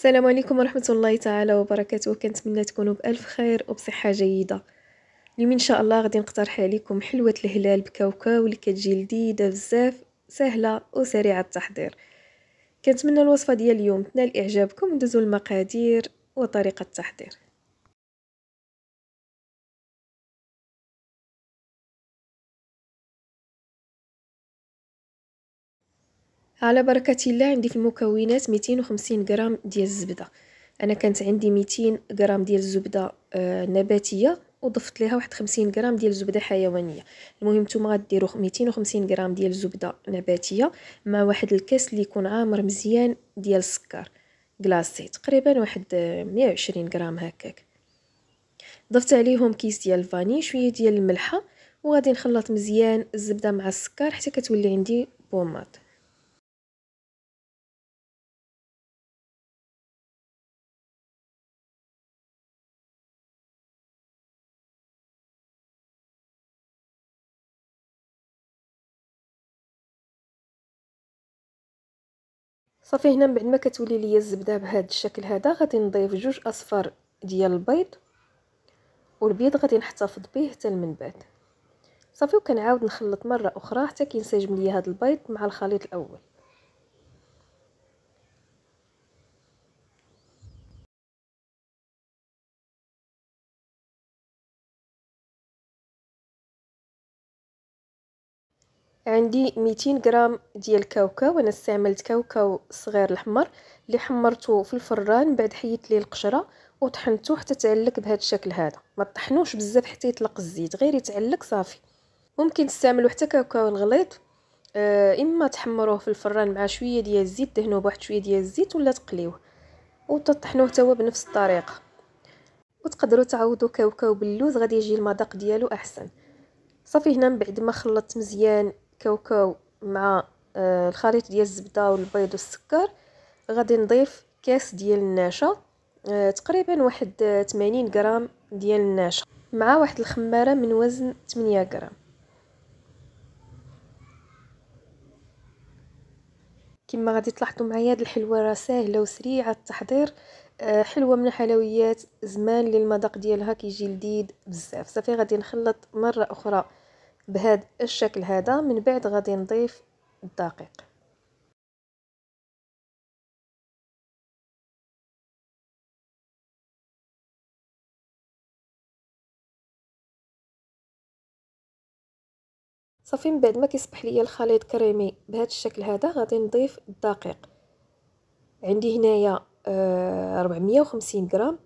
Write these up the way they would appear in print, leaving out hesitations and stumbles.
السلام عليكم ورحمة الله تعالى وبركاته. كنتمنى تكونوا بألف خير وبصحة جيدة. اليوم إن شاء الله غادي نقترح عليكم حلوة الهلال بكاوكاو اللي كتجي لذيذة بزاف، سهلة وسريعة التحضير. كنتمنى الوصفة ديال اليوم تنال إعجابكم. ندوزو المقادير وطريقة التحضير. على بركة الله، عندي في المكونات 250 غرام ديال الزبدة. انا كانت عندي 200 غرام ديال الزبده نباتيه، وضفت ليها واحد 50 غرام ديال الزبده حيوانيه. المهم نتوما غديروا 250 غرام ديال الزبده نباتيه مع واحد الكاس اللي يكون عامر مزيان ديال السكر كلاصي، تقريبا واحد 120 غرام هكاك. ضفت عليهم كيس ديال الفاني، شويه ديال الملحه، وغادي نخلط مزيان الزبده مع السكر حتى كتولي عندي بوماط. صافي هنا من بعد ما كتولي ليا الزبده بهذا الشكل هذا، غادي نضيف 2 اصفار ديال البيض، والبيض غادي نحتفظ به حتى من بعد. صافي وكنعاود نخلط مره اخرى حتى كينسجم ليا هذا البيض مع الخليط الاول. عندي 200 غرام ديال الكاوكاو. انا استعملت كاوكاو صغير الحمر اللي حمرته في الفران، بعد حيدت ليه القشره وطحنته حتى تعلق بهذا الشكل هذا. ما طحنوش بزاف حتى يطلق الزيت، غير يتعلق صافي. ممكن تستعملوا حتى كاوكاو الغليظ، اما تحمروه في الفران مع شويه ديال الزيت، دهنوه بواحد شويه ديال الزيت، ولا تقليوه وتطحنوه حتى هو بنفس الطريقه. وتقدروا تعوضوا كاوكاو باللوز، غادي يجي المذاق ديالو احسن. صافي هنا من بعد ما خلطت مزيان كاوكاو مع الخليط ديال الزبده والبيض والسكر، غادي نضيف كاس ديال النشا، تقريبا واحد 80 غرام ديال النشا، مع واحد الخماره من وزن 8 غرام. كما غادي تلاحظوا معايا هاد الحلوه راه ساهله وسريعه التحضير. حلوه من الحلويات زمان اللي المذاق ديالها كيجي لذيذ بزاف. صافي غادي نخلط مره اخرى بهذا الشكل هذا، من بعد غادي نضيف الدقيق. صافي من بعد ما كيصبح ليا الخليط كريمي بهذا الشكل هذا، غادي نضيف الدقيق. عندي هنايا 450 غرام.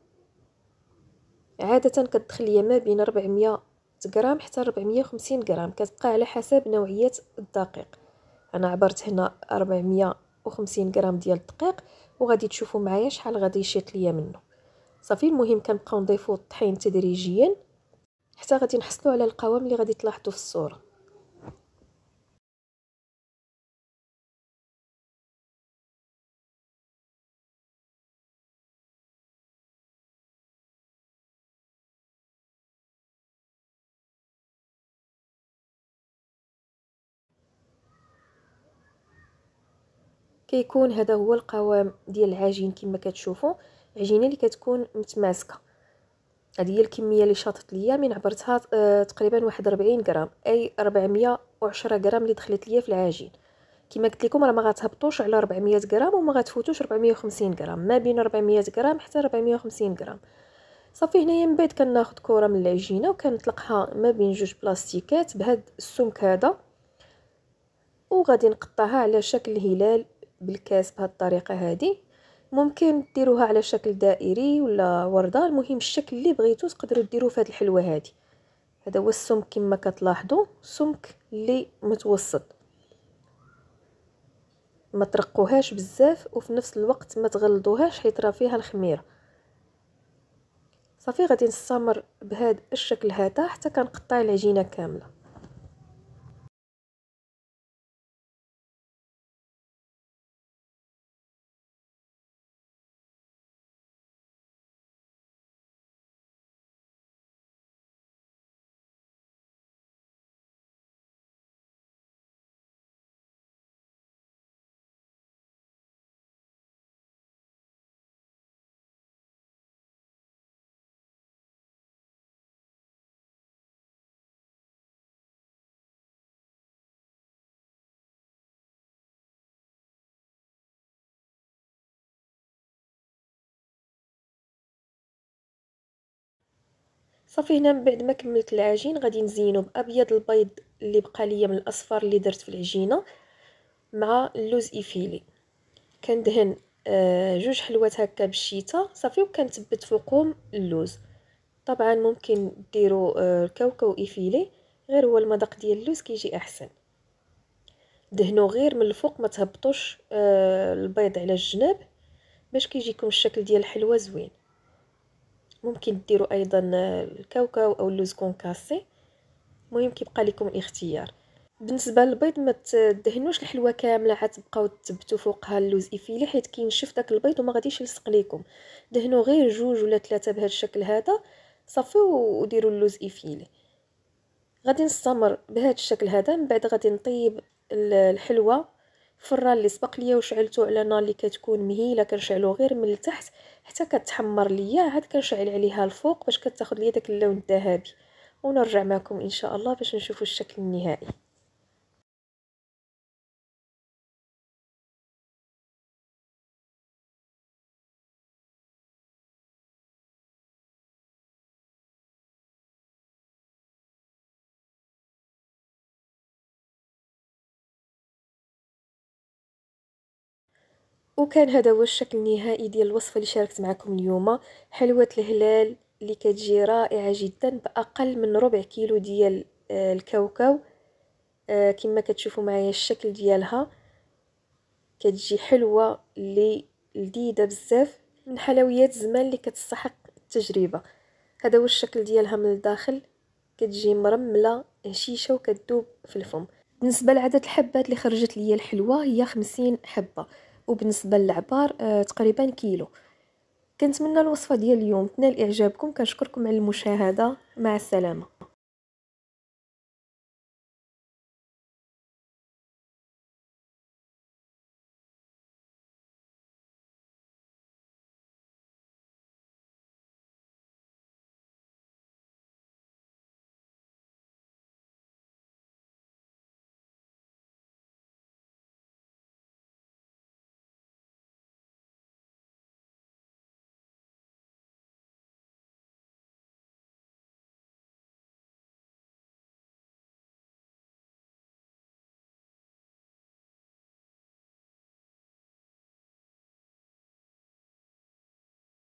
عاده كتدخل ليا ما بين 400 غرام حتى 450 غرام، كتبقى على حسب نوعيه الدقيق. انا عبرت هنا 450 غرام ديال الدقيق، وغادي تشوفوا معايا شحال غادي يشيط ليا منه. صافي المهم كنبقاو نضيفوا الطحين تدريجيا حتى غادي نحصلوا على القوام اللي غادي تلاحظوا في الصوره. كيكون هذا هو القوام ديال العجين. كما كتشوفوا عجينه اللي كتكون متماسكه. هذه هي الكميه اللي شاطت ليا من عبرتها، تقريبا واحد 40 غرام، اي 410 غرام اللي دخلت ليا في العجين. كما قلت لكم راه ما غتهبطوش على 400 غرام وما غتفوتوش 450 غرام، ما بين 400 غرام حتى 450 غرام. صافي هنايا من بعد كناخذ كره من العجينه وكنطلقها ما بين جوج بلاستيكات بهذا السمك هذا، وغادي نقطعها على شكل هلال بالكاس بهذه الطريقه هذه. ممكن ديروها على شكل دائري ولا ورده، المهم الشكل اللي بغيتو تقدروا ديروه في هذه الحلوه هذه. هذا هو السمك كما كتلاحظوا، سمك اللي متوسط، ما ترقوهاش بزاف وفي نفس الوقت ما تغلظوهاش حيت راه فيها الخميره. صافي غادي نستمر بهذا الشكل هذا حتى كنقطع العجينه كامله. صافي هنا من بعد ما كملت العجين غادي نزينو بابيض البيض اللي بقى ليا من الاصفر اللي درت في العجينه مع اللوز ايفيلي. كندهن جوج حلوات هكا بالشيته صافي، وكنثبت فوقهم اللوز. طبعا ممكن ديروا الكاوكاو ايفيلي، غير هو المذاق ديال اللوز كيجي احسن. دهنوا غير من الفوق، ما تهبطوش البيض على الجناب باش كيجيكم الشكل ديال الحلوه زوين. ممكن ديروا ايضا الكاوكاو او اللوز كونكاسي، المهم كيبقى لكم الاختيار. بالنسبه للبيض ما تدهنوش الحلوه كامله، عاد تبقاو تثبتوا فوقها اللوز ايفيلي حيت كينشف داك البيض وما غاديش يلصق لكم. دهنوا غير جوج ولا ثلاثه بهذا الشكل هذا صافي، وديروا اللوز ايفيلي. غادي نستمر بهذا الشكل هذا. من بعد غادي نطيب الحلوه في الفران اللي سبق ليا وشعلته على نار اللي كتكون مهيله، كنشعلو غير من التحت حتى كتحمر ليا، عاد كنشعل عليها الفوق باش كتاخذ ليا داك اللون الذهبي. ونرجع معكم ان شاء الله باش نشوفوا الشكل النهائي. وكان هذا هو الشكل النهائي ديال الوصفه اللي شاركت معكم اليوم. حلوه الهلال اللي كتجي رائعه جدا باقل من ربع كيلو ديال الكاوكاو. كما كتشوفوا معايا الشكل ديالها كتجي حلوه اللي لذيذه بزاف، من حلويات زمان اللي كتستحق التجربه. هذا هو الشكل ديالها من الداخل، كتجي مرمله هشيشه وكتذوب في الفم. بالنسبه لعدد الحبات اللي خرجت ليا الحلوه هي 50 حبه، وبالنسبه للعبار تقريبا كيلو. كنتمنى الوصفه ديال اليوم تنال اعجابكم، كنشكركم على المشاهده، مع السلامه.